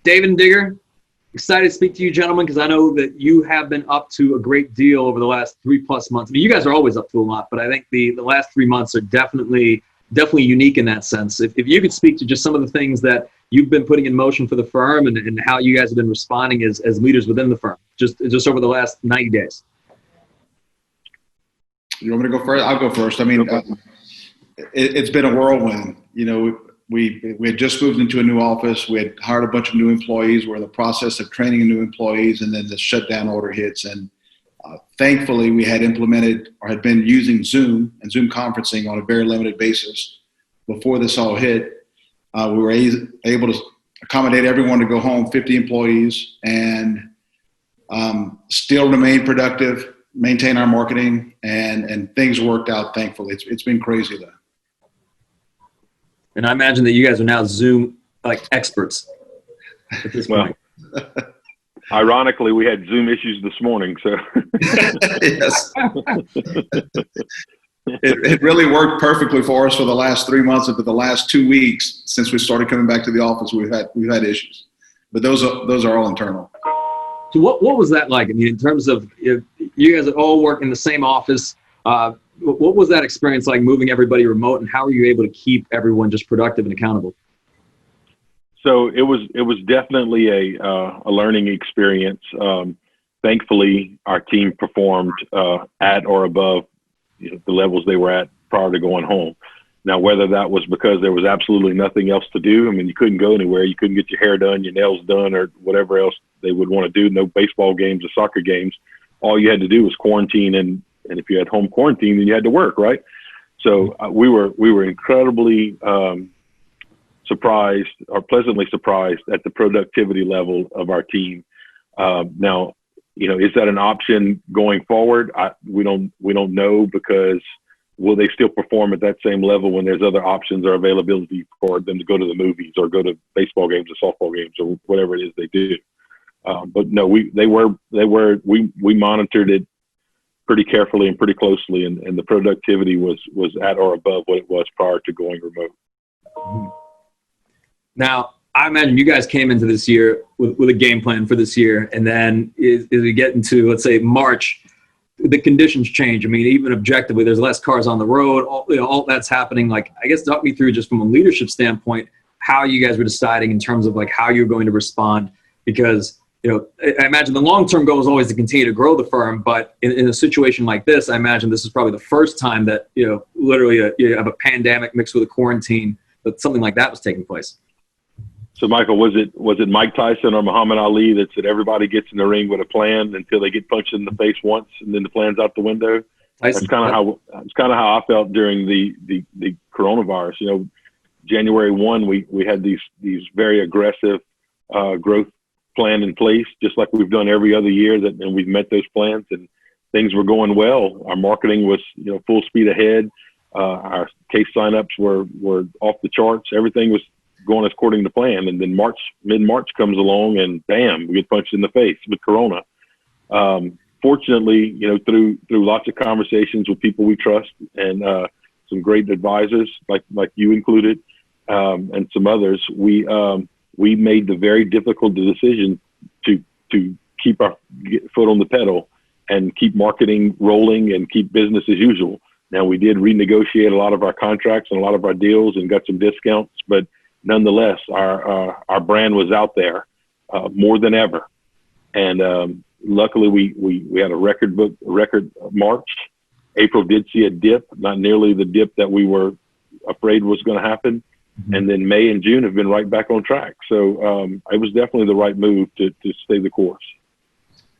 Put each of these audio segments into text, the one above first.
David and Digger, excited to speak to you, gentlemen, because I know that you have been up to a great deal over the last 3+ months. I mean, you guys are always up to a lot, but I think the last 3 months are definitely unique in that sense. If you could speak to just some of the things that you've been putting in motion for the firm and how you guys have been responding as leaders within the firm, just over the last 90 days. You want me to go first? I'll go first. I mean, it's been a whirlwind. You know, we had just moved into a new office. We had hired a bunch of new employees. We're in the process of training new employees, and then the shutdown order hits. And thankfully, we had implemented or had been using Zoom and Zoom conferencing on a very limited basis before this all hit. We were able to accommodate everyone to go home, 50 employees, and still remain productive, maintain our marketing, and things worked out, thankfully. It's been crazy, though. And I imagine that you guys are now Zoom experts at this point. Ironically, we had Zoom issues this morning, so. Yes. It really worked perfectly for us for the last 3 months, and for the last 2 weeks since we started coming back to the office, we've had issues, but those are all internal. So what was that like? I mean, in terms of you guys all work in the same office. What was that experience like, moving everybody remote, and how were you able to keep everyone just productive and accountable? So it was definitely a learning experience. Thankfully, our team performed at or above the levels they were at prior to going home. Now, whether that was because there was absolutely nothing else to do, I mean, you couldn't go anywhere, you couldn't get your hair done, your nails done, or whatever else they would want to do, no baseball games or soccer games. All you had to do was quarantine, and if you had home quarantine, then you had to work, right? So we were incredibly surprised, or pleasantly surprised, at the productivity level of our team. Now, is that an option going forward? We don't know, because will they still perform at that same level when there's other options or availability for them to go to the movies or go to baseball games or softball games or whatever it is they do? But no, we monitored it pretty carefully and pretty closely, and the productivity was at or above what it was prior to going remote. Mm-hmm. Now, I imagine you guys came into this year with a game plan for this year, and then as we get into, let's say, March, the conditions change. I mean, even objectively, there's less cars on the road. All that's happening. Like, I guess, talk me through, just from a leadership standpoint, how you guys were deciding in terms of how you're going to respond, because I imagine the long-term goal is always to continue to grow the firm, but in a situation like this, I imagine this is probably the first time that literally you have a pandemic mixed with a quarantine, that something like that was taking place. So, Michael, was it Mike Tyson or Muhammad Ali that said everybody gets in the ring with a plan until they get punched in the face once, and then the plan's out the window? Tyson. That's kind of how I felt during the coronavirus. January 1, we had these very aggressive growth plan in place, just like we've done every other year, and we've met those plans, and things were going well. Our marketing was full speed ahead. Our case signups were off the charts. Everything was going according to plan. And then mid-March comes along, and bam, we get punched in the face with Corona. Fortunately, through lots of conversations with people we trust, and some great advisors like you included, and some others, we made the very difficult decision to keep our foot on the pedal and keep marketing rolling and keep business as usual. Now, we did renegotiate a lot of our contracts and a lot of our deals and got some discounts, but nonetheless, our brand was out there more than ever. And luckily, we had a record March. April did see a dip, not nearly the dip that we were afraid was going to happen. Mm-hmm. And then May and June have been right back on track. So it was definitely the right move to stay the course.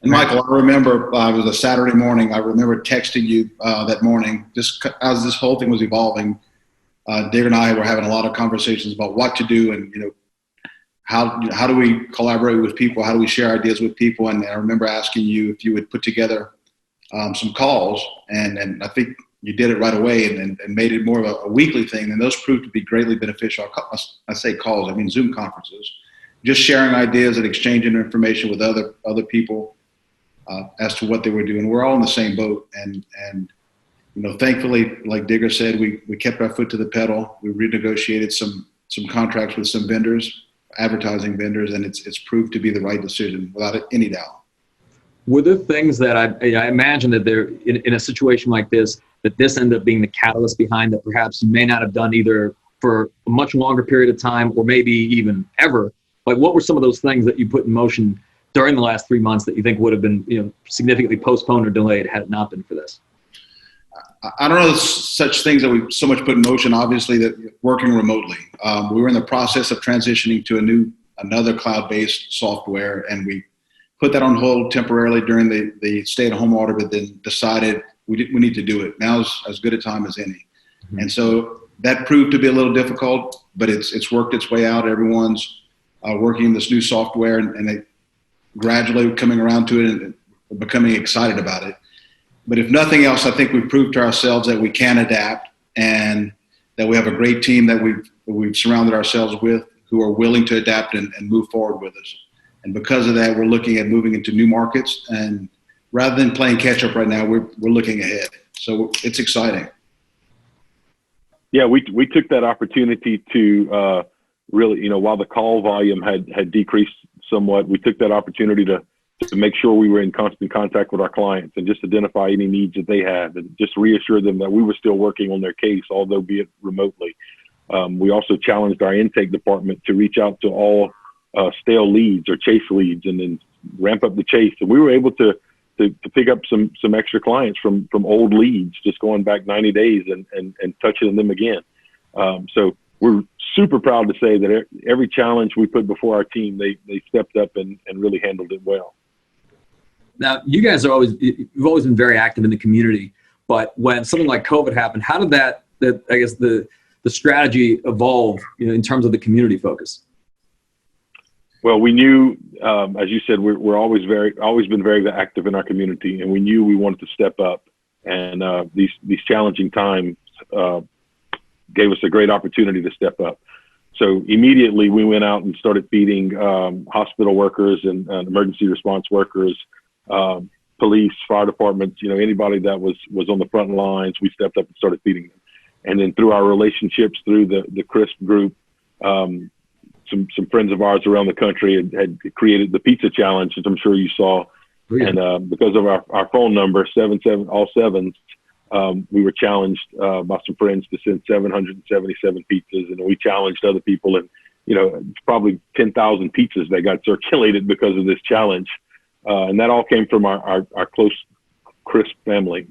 And Michael, I remember it was a Saturday morning. I remember texting you that morning, just as this whole thing was evolving. Digger and I were having a lot of conversations about what to do, and how do we collaborate with people? How do we share ideas with people? And I remember asking you if you would put together some calls, and I think you did it right away, and made it more of a weekly thing. And those proved to be greatly beneficial. I say calls, I mean Zoom conferences, just sharing ideas and exchanging information with other people as to what they were doing. We're all in the same boat, and thankfully, like Digger said, we kept our foot to the pedal. We renegotiated some contracts with some vendors advertising vendors, and it's proved to be the right decision without any doubt. Were there things that I imagine that there in a situation like this, that this ended up being the catalyst behind that perhaps you may not have done either for a much longer period of time or maybe even ever? Like, what were some of those things that you put in motion during the last 3 months that you think would have been, significantly postponed or delayed had it not been for this? I don't know such things that we so much put in motion. Obviously, that working remotely, we were in the process of transitioning to another cloud-based software, and we put that on hold temporarily during the stay-at-home order, but then decided we need to do it. Now's as good a time as any. Mm-hmm. And so that proved to be a little difficult, but it's worked its way out. Everyone's working in this new software, and they gradually coming around to it and becoming excited about it. But if nothing else, I think we've proved to ourselves that we can adapt, and that we have a great team that we've surrounded ourselves with who are willing to adapt and move forward with us. And because of that, we're looking at moving into new markets, and rather than playing catch up right now, we're looking ahead. So it's exciting. Yeah, we took that opportunity to really, while the call volume had decreased somewhat, we took that opportunity to make sure we were in constant contact with our clients and just identify any needs that they had and just reassure them that we were still working on their case, although be it remotely. We also challenged our intake department to reach out to all stale leads or chase leads and then ramp up the chase. And we were able to pick up some extra clients from old leads, just going back 90 days and touching them again. So we're super proud to say that every challenge we put before our team, they stepped up and really handled it well. Now, you guys you've always been very active in the community, but when something like COVID happened, how did that I guess the strategy evolve, in terms of the community focus? Well, we knew, as you said, we're always been very active in our community, and we knew we wanted to step up. And these challenging times gave us a great opportunity to step up. So immediately we went out and started feeding hospital workers and emergency response workers, police, fire departments, anybody that was on the front lines. We stepped up and started feeding them. And then through our relationships through the CRISP group, some friends of ours around the country had created the pizza challenge, as I'm sure you saw. Yeah. And because of our phone number, 77 all sevens, we were challenged by some friends to send 777 pizzas, and we challenged other people, and probably 10,000 pizzas that got circulated because of this challenge, and that all came from our close CRISP family.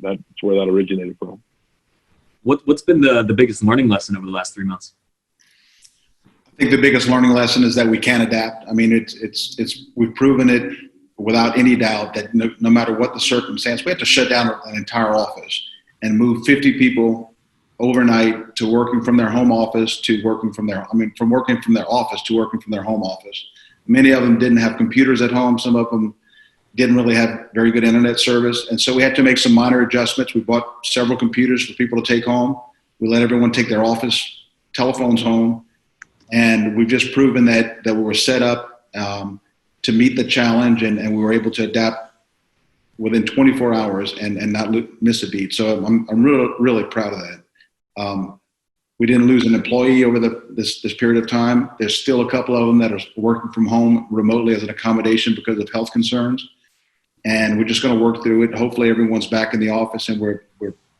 That's where that originated from. What's been the biggest learning lesson over the last 3 months? I think the biggest learning lesson is that we can adapt. I mean, we've proven it without any doubt that no matter what the circumstance, we had to shut down an entire office and move 50 people overnight to working from their home office to working from from working from their office to working from their home office. Many of them didn't have computers at home. Some of them didn't really have very good internet service. And so we had to make some minor adjustments. We bought several computers for people to take home. We let everyone take their office telephones home. And we've just proven that we were set up to meet the challenge, and we were able to adapt within 24 hours and not miss a beat. So I'm really, really proud of that. We didn't lose an employee over this period of time. There's still a couple of them that are working from home remotely as an accommodation because of health concerns. And we're just going to work through it. Hopefully everyone's back in the office and we're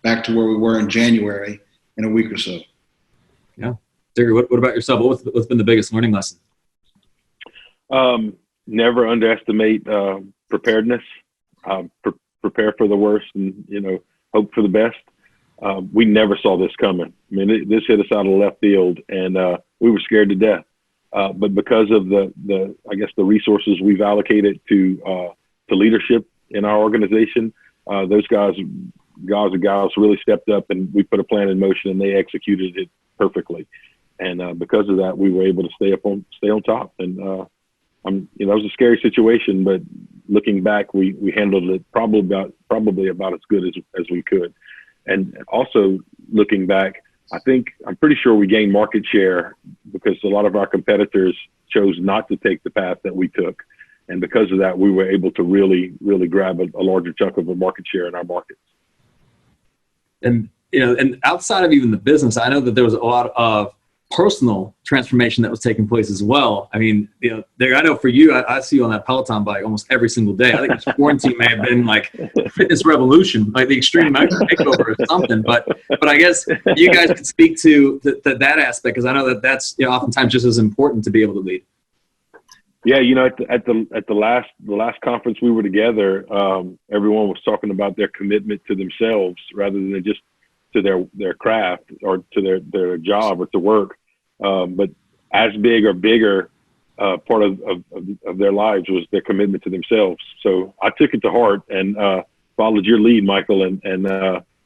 back to where we were in January in a week or so. Yeah. Terry, what about yourself? What's been the biggest learning lesson? Never underestimate preparedness. Prepare for the worst and hope for the best. We never saw this coming. I mean, this hit us out of left field, and we were scared to death. But because of the resources we've allocated to leadership in our organization, those guys and gals really stepped up, and we put a plan in motion, and they executed it perfectly. And because of that, we were able to stay on top. And it was a scary situation, but looking back, we handled it probably about as good as we could. And also looking back, I'm pretty sure we gained market share because a lot of our competitors chose not to take the path that we took. And because of that, we were able to really, really grab a larger chunk of the market share in our markets. And, and outside of even the business, I know that there was a lot of personal transformation that was taking place as well. I mean, I know for you, I see you on that Peloton bike almost every single day. I think this quarantine may have been like a fitness revolution, like the extreme makeover or something. But I guess you guys could speak to that aspect, because I know that's oftentimes just as important to be able to lead. Yeah, at the last conference we were together, everyone was talking about their commitment to themselves rather than just to their craft or to their job or to work. But as big or bigger part of their lives was their commitment to themselves. So I took it to heart and followed your lead, Michael. And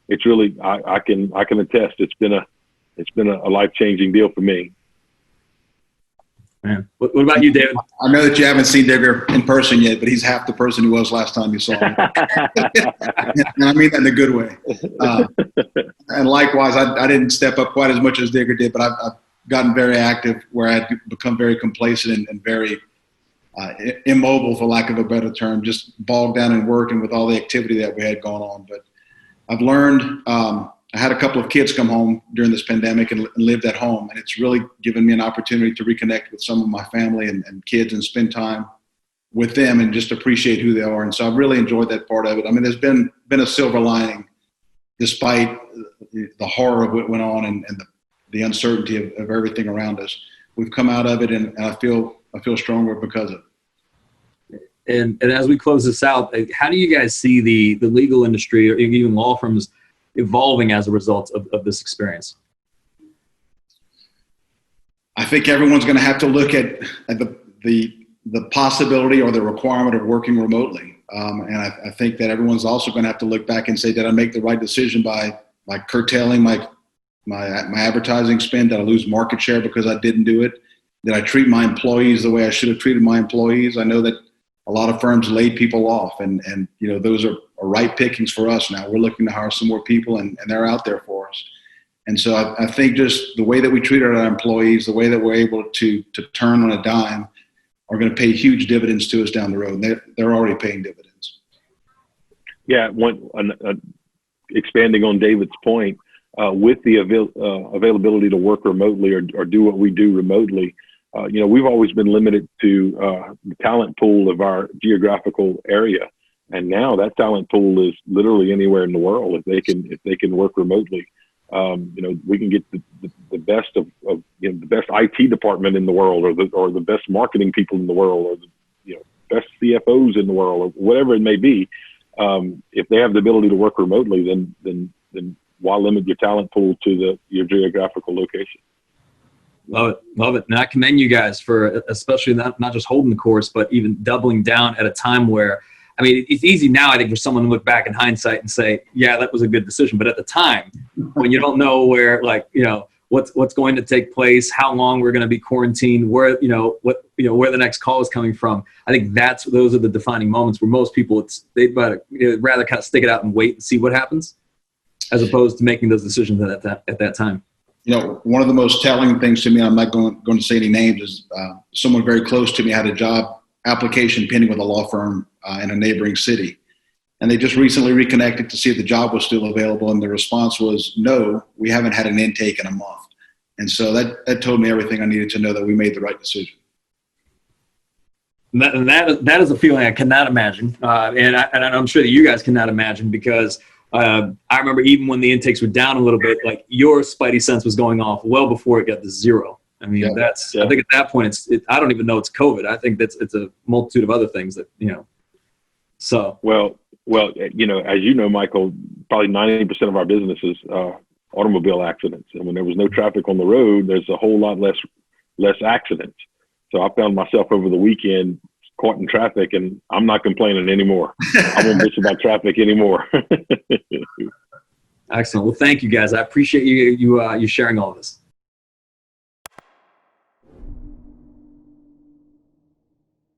it's really, I can attest, it's been a life-changing deal for me. Man. What about you, David? I know that you haven't seen David in person yet, but he's half the person he was last time you saw him. And I mean that in a good way. And likewise, I didn't step up quite as much as Digger did, but I've gotten very active where I'd become very complacent and very immobile, for lack of a better term, just bogged down in work and with all the activity that we had going on. But I've learned, I had a couple of kids come home during this pandemic and lived at home, and it's really given me an opportunity to reconnect with some of my family and kids and spend time with them and just appreciate who they are. And so I've really enjoyed that part of it. I mean, there's been a silver lining despite the horror of what went on and the uncertainty of everything around us. We've come out of it, and I feel stronger because of it. And as we close this out, how do you guys see the legal industry or even law firms evolving as a result of this experience? I think everyone's going to have to look at the possibility or the requirement of working remotely. And I think that everyone's also going to have to look back and say, did I make the right decision by curtailing my advertising spend? Did I lose market share because I didn't do it? Did I treat my employees the way I should have treated my employees? I know that a lot of firms laid people off, and those are right pickings for us now. We're looking to hire some more people, and they're out there for us. And so I think just the way that we treated our employees, the way that we're able to turn on a dime, are going to pay huge dividends to us down the road. And they're already paying dividends. Yeah, expanding on David's point, with the availability to work remotely or do what we do remotely, we've always been limited to the talent pool of our geographical area. And now that talent pool is literally anywhere in the world. If they can work remotely, we can get the best of the best IT department in the world, or the best marketing people in the world, or the best CFOs in the world, or whatever it may be. If they have the ability to work remotely, then why limit your talent pool to your geographical location? Love it. And I commend you guys for especially not just holding the course, but even doubling down at a time where, I mean, it's easy now, I think, for someone to look back in hindsight and say, yeah, that was a good decision. But at the time, when you don't know where, what's going to take place, how long we're going to be quarantined, where the next call is coming from, I think those are the defining moments where most people, they'd rather kind of stick it out and wait and see what happens, as opposed to making those decisions at that time. One of the most telling things to me, I'm not going to say any names, is someone very close to me had a job application pending with a law firm in a neighboring city. And they just recently reconnected to see if the job was still available. And the response was, no, we haven't had an intake in a month. And so that told me everything I needed to know that we made the right decision. And that is a feeling I cannot imagine. And I'm sure that you guys cannot imagine, because I remember even when the intakes were down a little bit, like your spidey sense was going off well before it got to zero. I mean, I think at that point, I don't even know it's COVID. I think it's a multitude of other things that, so. Well, as you know, Michael, probably 90% of our business is automobile accidents. And when there was no traffic on the road, there's a whole lot less accidents. So I found myself over the weekend caught in traffic, and I'm not complaining anymore. I won't bitch about traffic anymore. Excellent. Well, thank you guys. I appreciate you sharing all of this.